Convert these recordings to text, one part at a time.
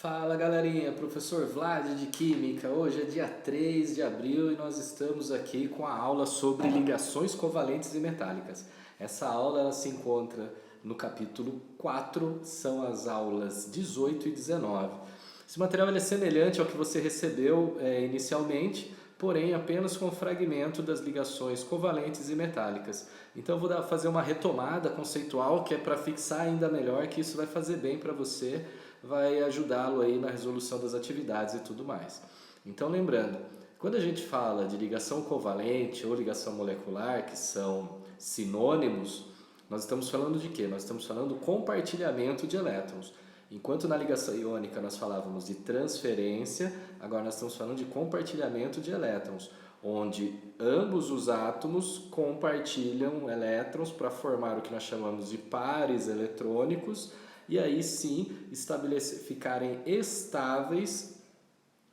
Fala galerinha, professor Vlad de Química. Hoje é dia 3 de abril e nós estamos aqui com a aula sobre ligações covalentes e metálicas. Essa aula ela se encontra no capítulo 4, são as aulas 18 e 19. Esse material ele é semelhante ao que você recebeu inicialmente, porém apenas com o fragmento das ligações covalentes e metálicas. Então eu vou fazer uma retomada conceitual que é para fixar ainda melhor, que isso vai fazer bem para você, vai ajudá-lo aí na resolução das atividades e tudo mais. Então lembrando, quando a gente fala de ligação covalente ou ligação molecular, que são sinônimos, nós estamos falando de quê? Nós estamos falando do compartilhamento de elétrons. Enquanto na ligação iônica nós falávamos de transferência, agora nós estamos falando de compartilhamento de elétrons, onde ambos os átomos compartilham elétrons para formar o que nós chamamos de pares eletrônicos e aí sim ficarem estáveis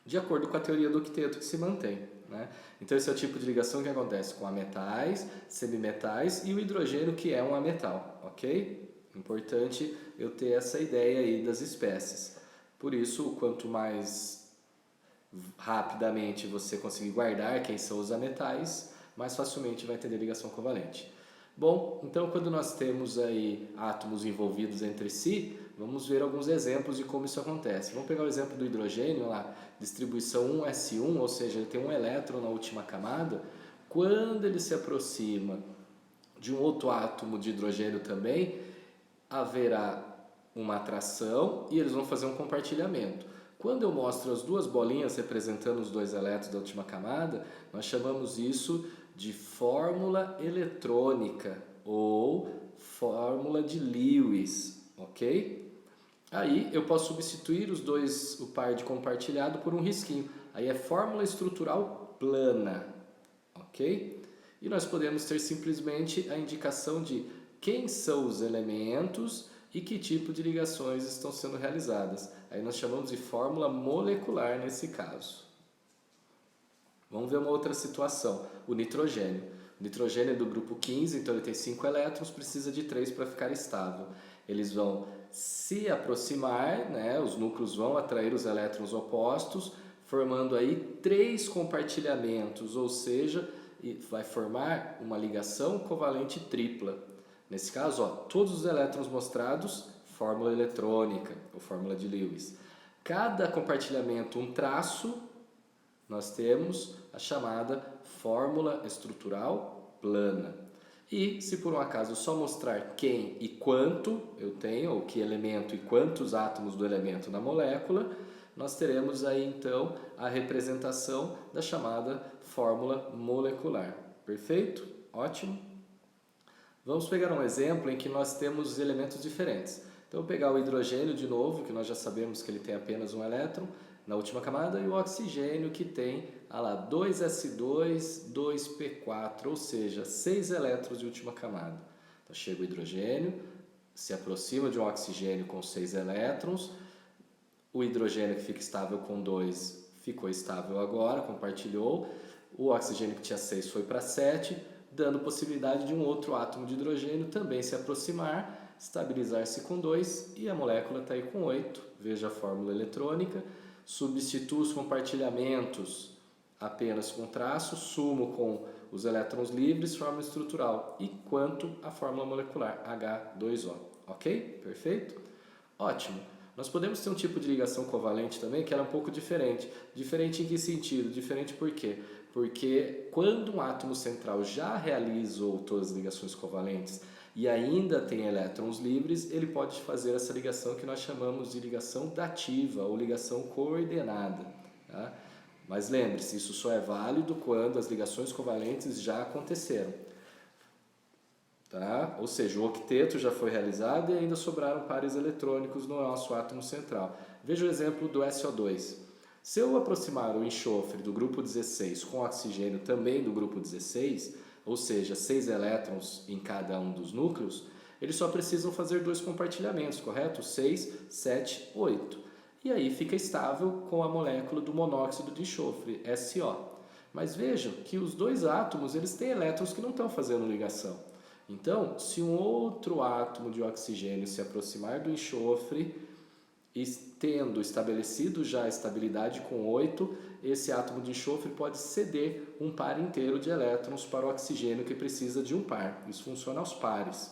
de acordo com a teoria do octeto que se mantém, né? Então esse é o tipo de ligação que acontece com ametais, semimetais e o hidrogênio que é um ametal, ok? Importante eu ter essa ideia aí das espécies. Por isso, quanto mais rapidamente você conseguir guardar quem são os ametais, mais facilmente vai entender ligação covalente. Bom, então quando nós temos aí átomos envolvidos entre si, vamos ver alguns exemplos de como isso acontece. Vamos pegar o exemplo do hidrogênio, lá, distribuição 1s1, ou seja, ele tem um elétron na última camada. Quando ele se aproxima de um outro átomo de hidrogênio também, haverá uma atração e eles vão fazer um compartilhamento. Quando eu mostro as duas bolinhas representando os dois elétrons da última camada, nós chamamos isso de fórmula eletrônica ou fórmula de Lewis, ok? Aí eu posso substituir o par de compartilhado por um risquinho. Aí é fórmula estrutural plana, ok? E nós podemos ter simplesmente a indicação de quem são os elementos e que tipo de ligações estão sendo realizadas. Aí nós chamamos de fórmula molecular nesse caso. Vamos ver uma outra situação, o nitrogênio. O nitrogênio é do grupo 15, então ele tem 5 elétrons, precisa de 3 para ficar estável. Eles vão se aproximar, né? Os núcleos vão atrair os elétrons opostos, formando aí 3 compartilhamentos, ou seja, vai formar uma ligação covalente tripla. Nesse caso, ó, todos os elétrons mostrados, fórmula eletrônica, ou fórmula de Lewis. Cada compartilhamento, um traço, nós temos a chamada fórmula estrutural plana. E se por um acaso só mostrar quem e quanto eu tenho, ou que elemento e quantos átomos do elemento na molécula, nós teremos aí então a representação da chamada fórmula molecular. Perfeito? Ótimo? Vamos pegar um exemplo em que nós temos elementos diferentes. Então, eu vou pegar o hidrogênio de novo, que nós já sabemos que ele tem apenas um elétron na última camada, e o oxigênio que tem, lá, 2s2, 2p4, ou seja, 6 elétrons de última camada. Então, chega o hidrogênio, se aproxima de um oxigênio com 6 elétrons, o hidrogênio que fica estável com 2 ficou estável agora, compartilhou, o oxigênio que tinha 6 foi para 7, dando possibilidade de um outro átomo de hidrogênio também se aproximar, estabilizar-se com 2 e a molécula está aí com 8. Veja a fórmula eletrônica, substituo os compartilhamentos apenas com traço, sumo com os elétrons livres, fórmula estrutural, e quanto a fórmula molecular, H2O. Ok? Perfeito? Ótimo. Nós podemos ter um tipo de ligação covalente também que era um pouco diferente. Diferente em que sentido? Diferente por quê? Porque quando um átomo central já realizou todas as ligações covalentes e ainda tem elétrons livres, ele pode fazer essa ligação que nós chamamos de ligação dativa ou ligação coordenada. Tá? Mas lembre-se, isso só é válido quando as ligações covalentes já aconteceram. Tá? Ou seja, o octeto já foi realizado e ainda sobraram pares eletrônicos no nosso átomo central. Veja o exemplo do SO2. Se eu aproximar o enxofre do grupo 16 com oxigênio também do grupo 16, ou seja, 6 elétrons em cada um dos núcleos, eles só precisam fazer 2 compartilhamentos, correto? 6, 7, 8. E aí fica estável com a molécula do monóxido de enxofre, SO. Mas vejam que os 2 átomos eles têm elétrons que não estão fazendo ligação. Então, se um outro átomo de oxigênio se aproximar do enxofre, e tendo estabelecido já a estabilidade com 8, esse átomo de enxofre pode ceder um par inteiro de elétrons para o oxigênio que precisa de um par. Isso funciona aos pares.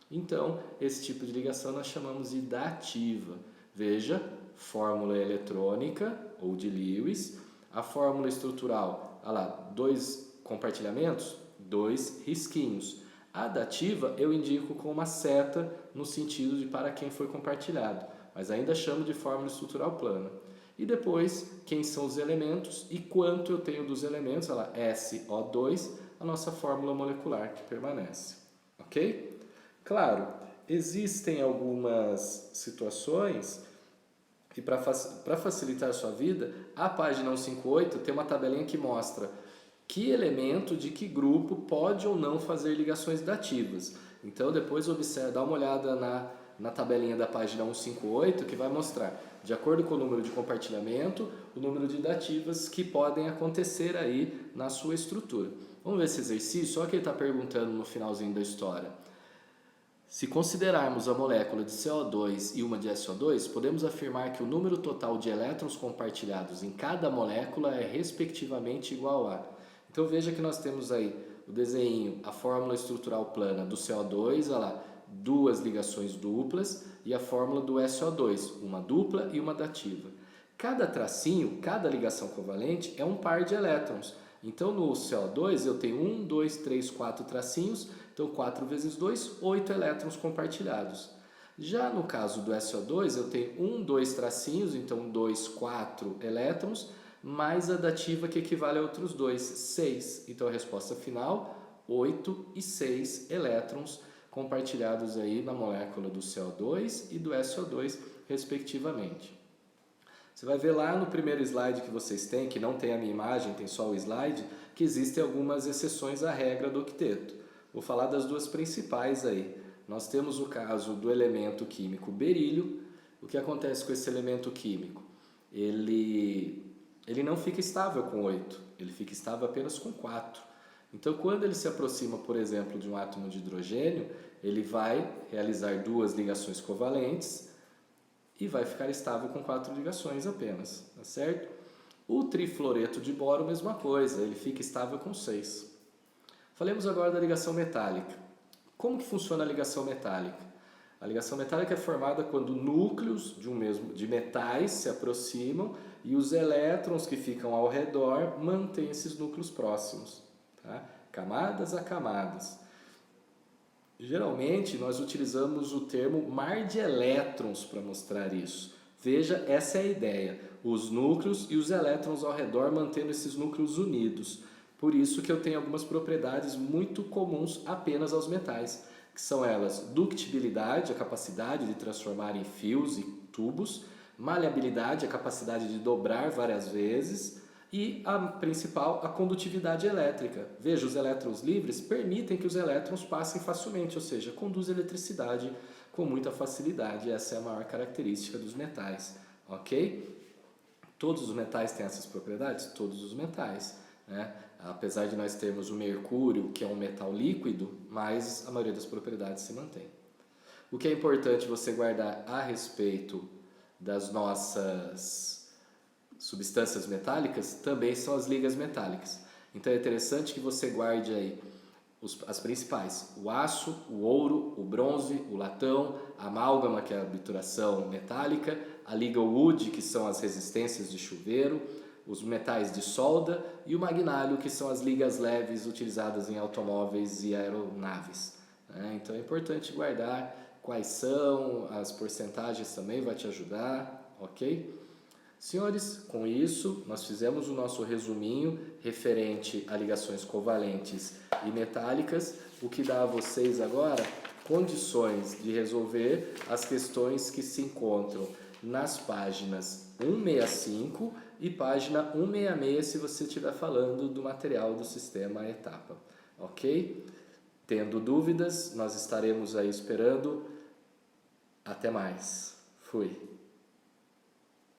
Então, esse tipo de ligação nós chamamos de dativa. Veja, fórmula eletrônica ou de Lewis, a fórmula estrutural, olha lá, 2 compartilhamentos, 2 risquinhos. A dativa eu indico com uma seta no sentido de para quem foi compartilhado, mas ainda chamo de fórmula estrutural plana. E depois, quem são os elementos e quanto eu tenho dos elementos, olha lá, SO2, a nossa fórmula molecular que permanece. Ok? Claro, existem algumas situações que para facilitar a sua vida, a página 158 tem uma tabelinha que mostra que elemento de que grupo pode ou não fazer ligações dativas. Então depois observe, dá uma olhada na tabelinha da página 158 que vai mostrar, de acordo com o número de compartilhamento, o número de dativas que podem acontecer aí na sua estrutura. Vamos ver esse exercício, olha o que ele está perguntando no finalzinho da história. Se considerarmos a molécula de CO2 e uma de SO2, podemos afirmar que o número total de elétrons compartilhados em cada molécula é respectivamente igual a... Então veja que nós temos aí o desenho, a fórmula estrutural plana do CO2, olha lá, 2 ligações duplas, e a fórmula do SO2, uma dupla e uma dativa. Cada tracinho, cada ligação covalente é um par de elétrons. Então no CO2 eu tenho 1, 2, 3, 4 tracinhos, então 4 vezes 2, 8 elétrons compartilhados. Já no caso do SO2 eu tenho 1, 2 tracinhos, então 2, 4 elétrons, mais a dativa que equivale a outros 2, 6. Então a resposta final, 8 e 6 elétrons compartilhados aí na molécula do CO2 e do SO2, respectivamente. Você vai ver lá no primeiro slide que vocês têm, que não tem a minha imagem, tem só o slide, que existem algumas exceções à regra do octeto. Vou falar das duas principais aí. Nós temos o caso do elemento químico berílio. O que acontece com esse elemento químico? Ele não fica estável com 8, ele fica estável apenas com 4. Então, quando ele se aproxima, por exemplo, de um átomo de hidrogênio, ele vai realizar 2 ligações covalentes e vai ficar estável com 4 ligações apenas, tá certo? O trifluoreto de boro, mesma coisa, ele fica estável com 6. Falemos agora da ligação metálica. Como que funciona a ligação metálica? A ligação metálica é formada quando núcleos de metais se aproximam e os elétrons que ficam ao redor mantêm esses núcleos próximos, tá? Camadas a camadas. Geralmente nós utilizamos o termo mar de elétrons para mostrar isso. Veja, essa é a ideia, os núcleos e os elétrons ao redor mantendo esses núcleos unidos. Por isso que eu tenho algumas propriedades muito comuns apenas aos metais, que são elas ductibilidade, a capacidade de transformar em fios e tubos, maleabilidade, a capacidade de dobrar várias vezes, e a principal, a condutividade elétrica. Veja, os elétrons livres permitem que os elétrons passem facilmente, ou seja, conduz eletricidade com muita facilidade. Essa é a maior característica dos metais, ok? Todos os metais têm essas propriedades? Todos os metais, né? Apesar de nós termos o mercúrio, que é um metal líquido, mas a maioria das propriedades se mantém. O que é importante você guardar a respeito das nossas substâncias metálicas também são as ligas metálicas. Então é interessante que você guarde aí as principais: o aço, o ouro, o bronze, o latão, a amálgama, que é a bituração metálica, a liga wood, que são as resistências de chuveiro, os metais de solda e o magnário, que são as ligas leves utilizadas em automóveis e aeronaves. Então é importante guardar quais são, as porcentagens também vai te ajudar, ok? Senhores, com isso nós fizemos o nosso resuminho referente a ligações covalentes e metálicas, o que dá a vocês agora condições de resolver as questões que se encontram nas páginas 165 e página 166 se você estiver falando do material do sistema etapa, ok? Tendo dúvidas, nós estaremos aí esperando. Até mais. Fui.